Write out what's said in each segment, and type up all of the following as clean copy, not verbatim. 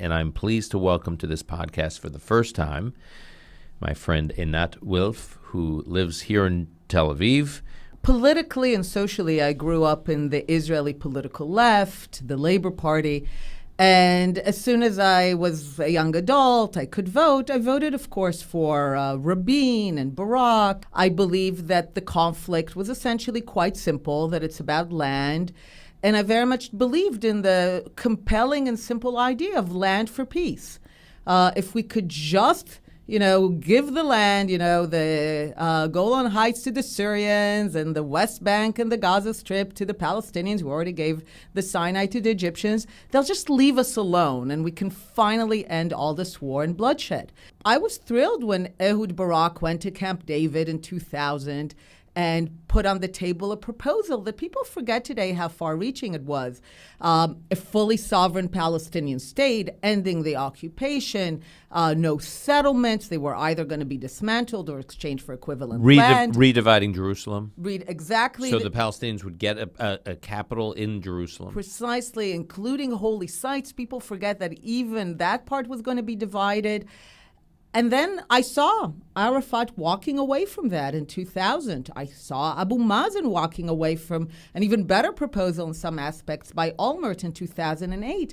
And I'm pleased to welcome to this podcast for the first time my friend EINAT WILF, who lives here in Tel Aviv. Politically and socially, I grew up in the Israeli political left, the Labor Party. And as soon as I was a young adult, I could vote. I voted, of course, for Rabin and Barak. I believe that the conflict was essentially quite simple, that it's about land. And I very much believed in the compelling and simple idea of land for peace. If we could just give the land, the Golan Heights to the Syrians and the West Bank and the Gaza Strip to the Palestinians, who already gave the Sinai to the Egyptians, they'll just leave us alone and we can finally end all this war and bloodshed. I was thrilled when Ehud Barak went to Camp David in 2000 and put on the table a proposal that people forget today how far-reaching it was. A fully sovereign Palestinian state, ending the occupation, no settlements. They were either going to be dismantled or exchanged for equivalent land. Redividing Jerusalem. Exactly. So the Palestinians would get a capital in Jerusalem. Precisely, including holy sites. People forget that even that part was going to be divided. And then I saw Arafat walking away from that in 2000. I saw Abu Mazen walking away from an even better proposal in some aspects by Olmert in 2008.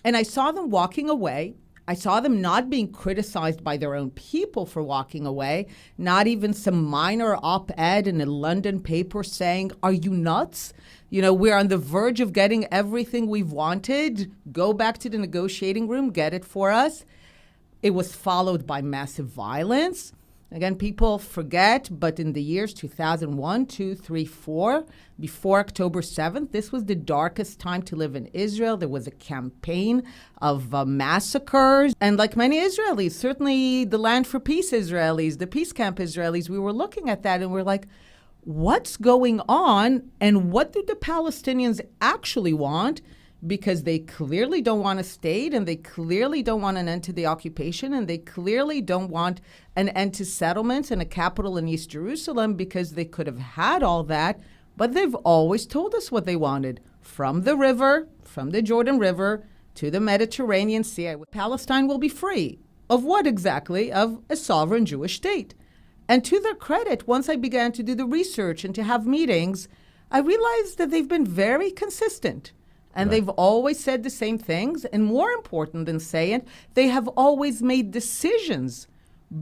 And I saw them walking away. I saw them not being criticized by their own people for walking away, not even some minor op-ed in a London paper saying, "Are you nuts? We're on the verge of getting everything we've wanted. Go back to the negotiating room, get it for us." It was followed by massive violence. Again, people forget, but in the years 2001, 2, 3, 4, before October 7th, this was the darkest time to live in Israel. There was a campaign of massacres. And like many Israelis, certainly the Land for Peace Israelis, the Peace Camp Israelis, we were looking at that and we're like, what's going on? And what do the Palestinians actually want? Because they clearly don't want a state, and they clearly don't want an end to the occupation, and they clearly don't want an end to settlements and a capital in East Jerusalem, because they could have had all that, but they've always told us what they wanted. From the river, from the Jordan River to the Mediterranean Sea, Palestine will be free. Of what exactly? Of a sovereign Jewish state. And to their credit, once I began to do the research and to have meetings, I realized that they've been very consistent. And They've always said the same things. And more important than saying, they have always made decisions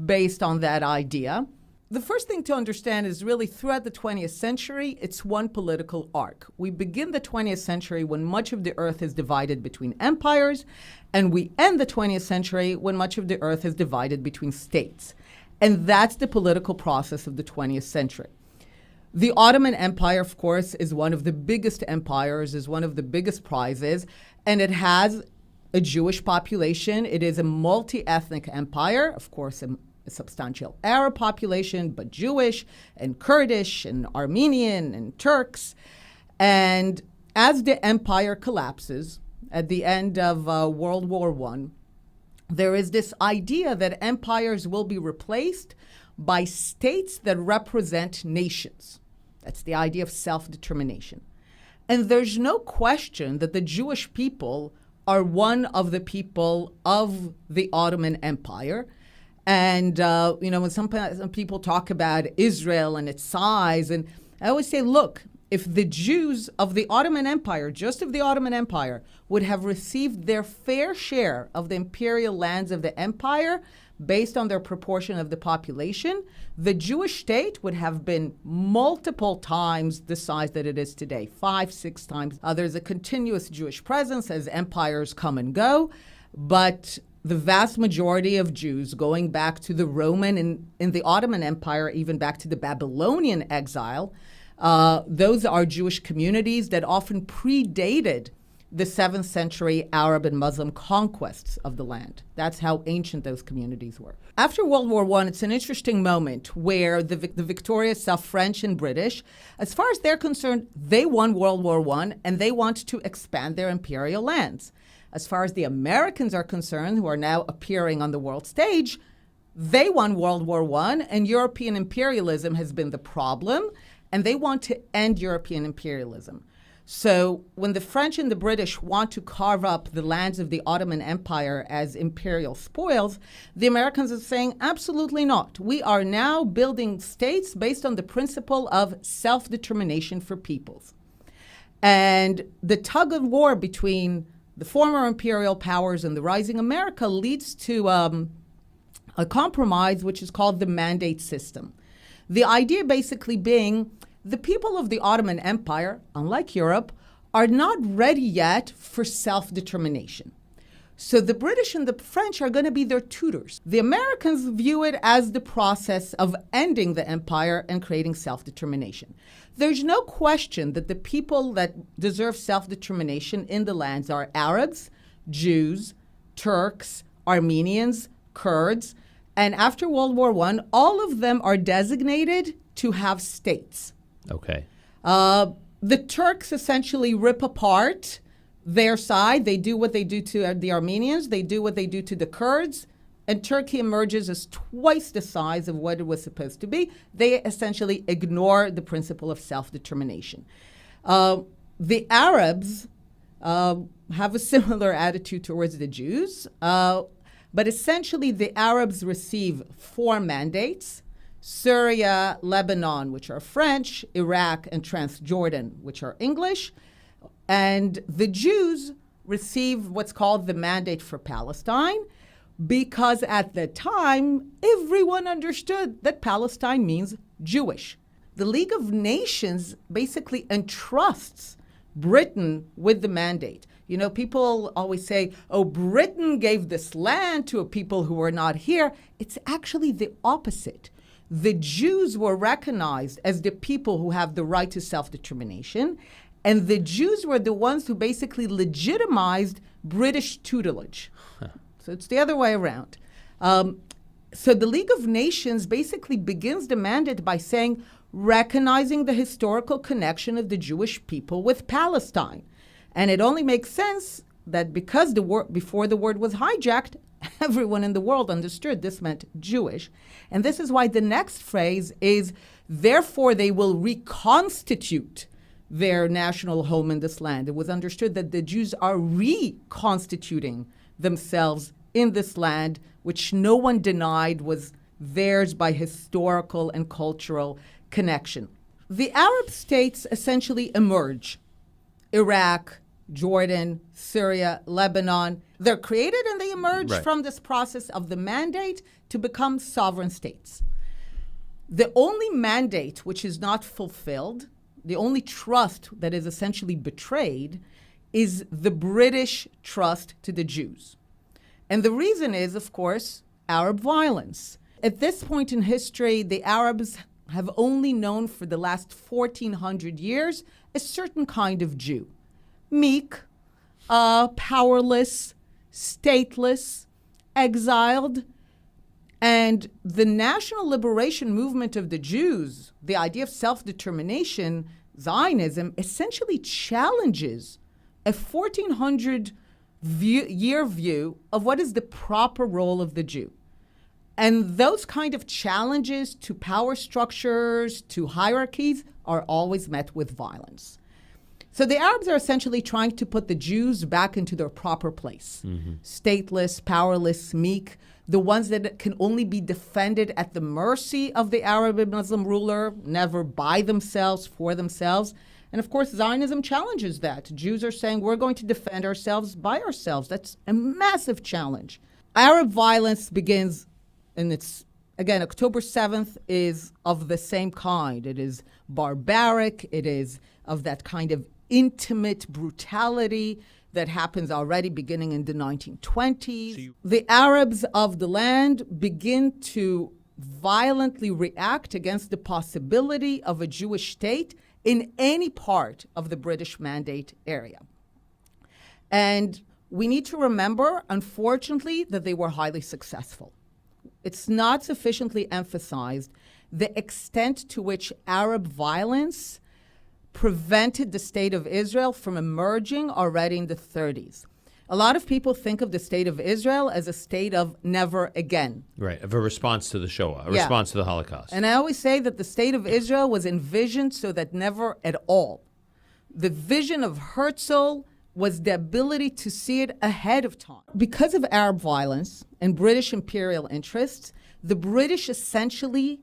based on that idea. The first thing to understand is really throughout the 20th century, it's one political arc. We begin the 20th century when much of the earth is divided between empires, and we end the 20th century when much of the earth is divided between states. And that's the political process of the 20th century. The Ottoman Empire, of course, is one of the biggest empires, is one of the biggest prizes, and it has a Jewish population. It is a multi-ethnic empire, of course, a substantial Arab population, but Jewish and Kurdish and Armenian and Turks. And as the empire collapses at the end of World War I, there is this idea that empires will be replaced by states that represent nations. That's the idea of self-determination. And there's no question that the Jewish people are one of the people of the Ottoman Empire. And, when some people talk about Israel and its size, and I always say, look, if the Jews of the Ottoman Empire, just of the Ottoman Empire, would have received their fair share of the imperial lands of the empire, based on their proportion of the population, the Jewish state would have been multiple times the size that it is today, 5, 6 times. There's a continuous Jewish presence as empires come and go, but the vast majority of Jews, going back to the Roman and in the Ottoman Empire, even back to the Babylonian exile, those are Jewish communities that often predated the 7th century Arab and Muslim conquests of the land. That's how ancient those communities were. After World War I, it's an interesting moment where the victorious French and British, as far as they're concerned, they won World War I and they want to expand their imperial lands. As far as the Americans are concerned, who are now appearing on the world stage, they won World War I and European imperialism has been the problem, and they want to end European imperialism. So when the French and the British want to carve up the lands of the Ottoman Empire as imperial spoils, the Americans are saying, absolutely not. We are now building states based on the principle of self-determination for peoples. And the tug of war between the former imperial powers and the rising America leads to a compromise, which is called the mandate system. The idea basically being the people of the Ottoman Empire, unlike Europe, are not ready yet for self-determination. So the British and the French are going to be their tutors. The Americans view it as the process of ending the empire and creating self-determination. There's no question that the people that deserve self-determination in the lands are Arabs, Jews, Turks, Armenians, Kurds, and after World War I, all of them are designated to have states. Okay. The Turks essentially rip apart their side. They do what they do to the Armenians. They do what they do to the Kurds. And Turkey emerges as twice the size of what it was supposed to be. They essentially ignore the principle of self-determination. The Arabs have a similar attitude towards the Jews. But essentially, the Arabs receive 4 mandates: Syria, Lebanon, which are French, Iraq, and Transjordan, which are English. And the Jews receive what's called the mandate for Palestine, because at the time, everyone understood that Palestine means Jewish. The League of Nations basically entrusts Britain with the mandate. You know, people always say, oh, Britain gave this land to a people who were not here. It's actually the opposite. The Jews were recognized as the people who have the right to self-determination, and the Jews were the ones who basically legitimized British tutelage. So it's the other way around. So the League of Nations basically begins the mandate by saying, recognizing the historical connection of the Jewish people with Palestine. And it only makes sense that because before the word was hijacked, everyone in the world understood this meant Jewish. And this is why the next phrase is, therefore they will reconstitute their national home in this land. It was understood that the Jews are reconstituting themselves in this land, which no one denied was theirs by historical and cultural connection. The Arab states essentially emerge. Iraq, Jordan, Syria, Lebanon. They're created and they emerge from this process of the mandate to become sovereign states. The only mandate which is not fulfilled, the only trust that is essentially betrayed, is the British trust to the Jews. And the reason is, of course, Arab violence. At this point in history, the Arabs have only known for the last 1,400 years a certain kind of Jew. Meek, powerless, stateless, exiled. And the national liberation movement of the Jews, the idea of self-determination, Zionism, essentially challenges a 1,400-year view of what is the proper role of the Jew. And those kind of challenges to power structures, to hierarchies, are always met with violence. So the Arabs are essentially trying to put the Jews back into their proper place. Stateless, powerless, meek, the ones that can only be defended at the mercy of the Arab and Muslim ruler, never by themselves, for themselves. And of course, Zionism challenges that. Jews are saying, we're going to defend ourselves by ourselves. That's a massive challenge. Arab violence begins, and it's, again, October 7th is of the same kind. It is barbaric. It is of that kind of intimate brutality that happens already beginning in the 1920s. The Arabs of the land begin to violently react against the possibility of a Jewish state in any part of the British Mandate area. And we need to remember, unfortunately, that they were highly successful. It's not sufficiently emphasized the extent to which Arab violence prevented the state of Israel from emerging already in the 30s. A lot of people think of the state of Israel as a state of never again. Right, of a response to the Shoah, a response to the Holocaust. And I always say that the state of Israel was envisioned so that never at all. The vision of Herzl was the ability to see it ahead of time. Because of Arab violence and British imperial interests, the British essentially,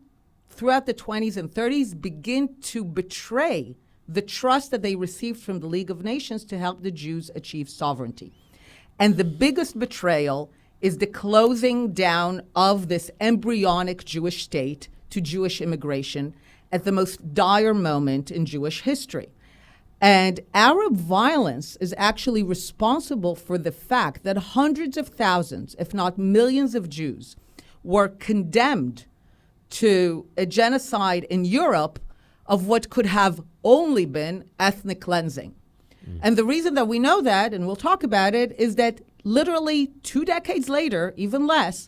throughout the 20s and 30s, begin to betray the trust that they received from the League of Nations to help the Jews achieve sovereignty. And the biggest betrayal is the closing down of this embryonic Jewish state to Jewish immigration at the most dire moment in Jewish history. And Arab violence is actually responsible for the fact that hundreds of thousands, if not millions of Jews, were condemned to a genocide in Europe of what could have only been ethnic cleansing. And the reason that we know that, and we'll talk about it, is that literally 2 decades later, even less,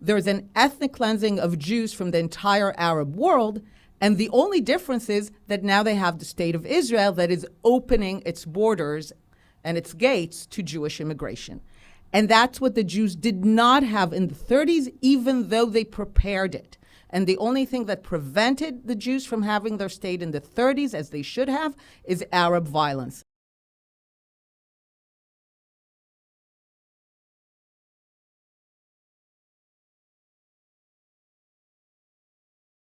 there's an ethnic cleansing of Jews from the entire Arab world. And the only difference is that now they have the state of Israel that is opening its borders and its gates to Jewish immigration. And that's what the Jews did not have in the 30s, even though they prepared it. And the only thing that prevented the Jews from having their state in the 30s, as they should have, is Arab violence.